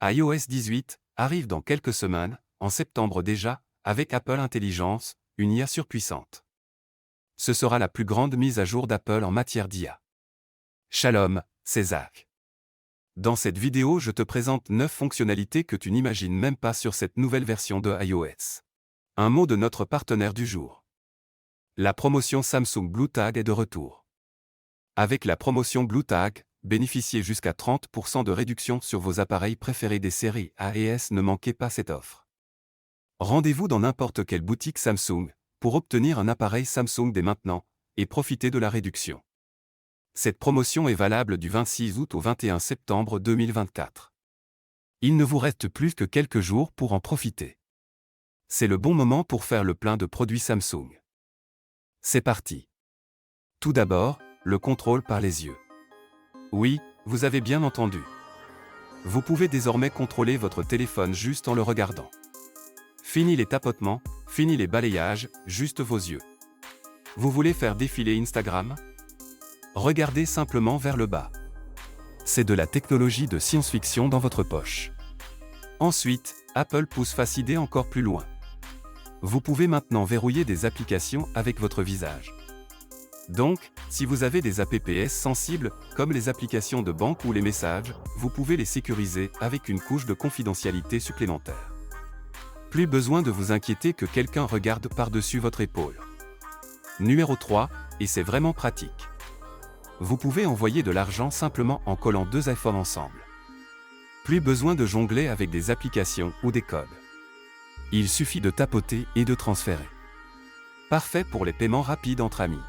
iOS 18 arrive dans quelques semaines, en septembre déjà, avec Apple Intelligence, une IA surpuissante. Ce sera la plus grande mise à jour d'Apple en matière d'IA. Shalom, c'est Zach. Dans cette vidéo, je te présente 9 fonctionnalités que tu n'imagines même pas sur cette nouvelle version de iOS. Un mot de notre partenaire du jour. La promotion Samsung Blue Tag est de retour. Avec la promotion Blue Tag, bénéficiez jusqu'à 30% de réduction sur vos appareils préférés des séries A et S. Ne manquez pas cette offre. Rendez-vous dans n'importe quelle boutique Samsung pour obtenir un appareil Samsung dès maintenant et profiter de la réduction. Cette promotion est valable du 26 août au 21 septembre 2024. Il ne vous reste plus que quelques jours pour en profiter. C'est le bon moment pour faire le plein de produits Samsung. C'est parti. Tout d'abord, le contrôle par les yeux. Oui, vous avez bien entendu. Vous pouvez désormais contrôler votre téléphone juste en le regardant. Fini les tapotements, fini les balayages, juste vos yeux. Vous voulez faire défiler Instagram ? Regardez simplement vers le bas. C'est de la technologie de science-fiction dans votre poche. Ensuite, Apple pousse Face ID encore plus loin. Vous pouvez maintenant verrouiller des applications avec votre visage. Donc, si vous avez des apps sensibles, comme les applications de banque ou les messages, vous pouvez les sécuriser avec une couche de confidentialité supplémentaire. Plus besoin de vous inquiéter que quelqu'un regarde par-dessus votre épaule. Numéro 3, et c'est vraiment pratique. Vous pouvez envoyer de l'argent simplement en collant 2 iPhones ensemble. Plus besoin de jongler avec des applications ou des codes. Il suffit de tapoter et de transférer. Parfait pour les paiements rapides entre amis.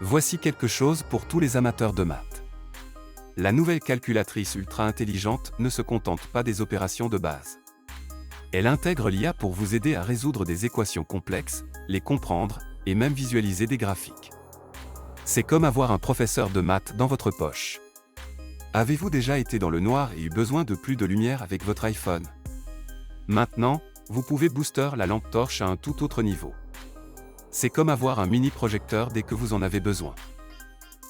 Voici quelque chose pour tous les amateurs de maths. La nouvelle calculatrice ultra intelligente ne se contente pas des opérations de base. Elle intègre l'IA pour vous aider à résoudre des équations complexes, les comprendre et même visualiser des graphiques. C'est comme avoir un professeur de maths dans votre poche. Avez-vous déjà été dans le noir et eu besoin de plus de lumière avec votre iPhone ? Maintenant, vous pouvez booster la lampe torche à un tout autre niveau. C'est comme avoir un mini-projecteur dès que vous en avez besoin.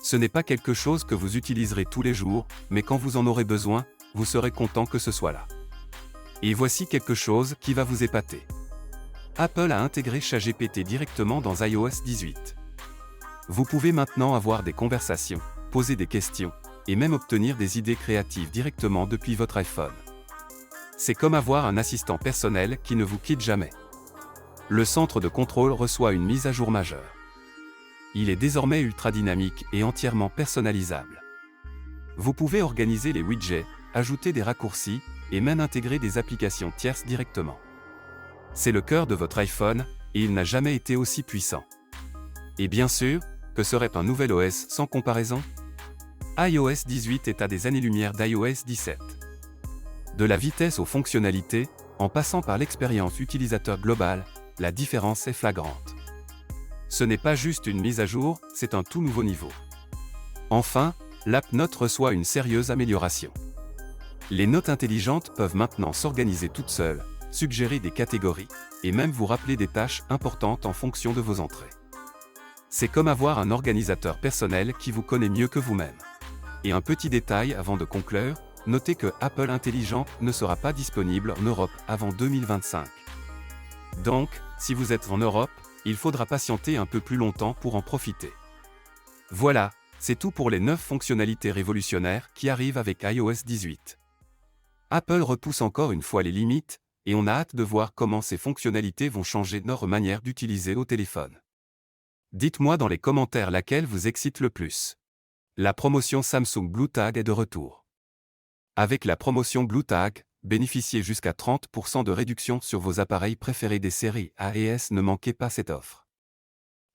Ce n'est pas quelque chose que vous utiliserez tous les jours, mais quand vous en aurez besoin, vous serez content que ce soit là. Et voici quelque chose qui va vous épater. Apple a intégré ChatGPT directement dans iOS 18. Vous pouvez maintenant avoir des conversations, poser des questions, et même obtenir des idées créatives directement depuis votre iPhone. C'est comme avoir un assistant personnel qui ne vous quitte jamais. Le centre de contrôle reçoit une mise à jour majeure. Il est désormais ultra dynamique et entièrement personnalisable. Vous pouvez organiser les widgets, ajouter des raccourcis, et même intégrer des applications tierces directement. C'est le cœur de votre iPhone, et il n'a jamais été aussi puissant. Et bien sûr, que serait un nouvel OS sans comparaison ? iOS 18 est à des années-lumière d'iOS 17. De la vitesse aux fonctionnalités, en passant par l'expérience utilisateur globale, la différence est flagrante. Ce n'est pas juste une mise à jour, c'est un tout nouveau niveau. Enfin, l'app Notes reçoit une sérieuse amélioration. Les notes intelligentes peuvent maintenant s'organiser toutes seules, suggérer des catégories, et même vous rappeler des tâches importantes en fonction de vos entrées. C'est comme avoir un organisateur personnel qui vous connaît mieux que vous-même. Et un petit détail avant de conclure, notez que Apple Intelligent ne sera pas disponible en Europe avant 2025. Donc, si vous êtes en Europe, il faudra patienter un peu plus longtemps pour en profiter. Voilà, c'est tout pour les 9 fonctionnalités révolutionnaires qui arrivent avec iOS 18. Apple repousse encore une fois les limites, et on a hâte de voir comment ces fonctionnalités vont changer notre manière d'utiliser nos téléphones. Dites-moi dans les commentaires laquelle vous excite le plus. La promotion Samsung Blue Tag est de retour. Avec la promotion Blue Tag, bénéficiez jusqu'à 30% de réduction sur vos appareils préférés des séries A et S. Ne manquez pas cette offre.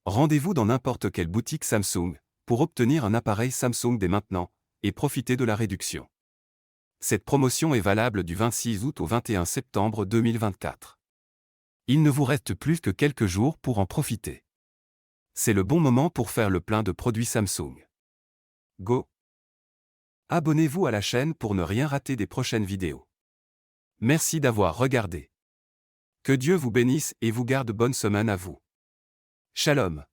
Rendez-vous dans n'importe quelle boutique Samsung pour obtenir un appareil Samsung dès maintenant et profiter de la réduction. Cette promotion est valable du 26 août au 21 septembre 2024. Il ne vous reste plus que quelques jours pour en profiter. C'est le bon moment pour faire le plein de produits Samsung. Go! Abonnez-vous à la chaîne pour ne rien rater des prochaines vidéos. Merci d'avoir regardé. Que Dieu vous bénisse et vous garde bonne semaine à vous. Shalom.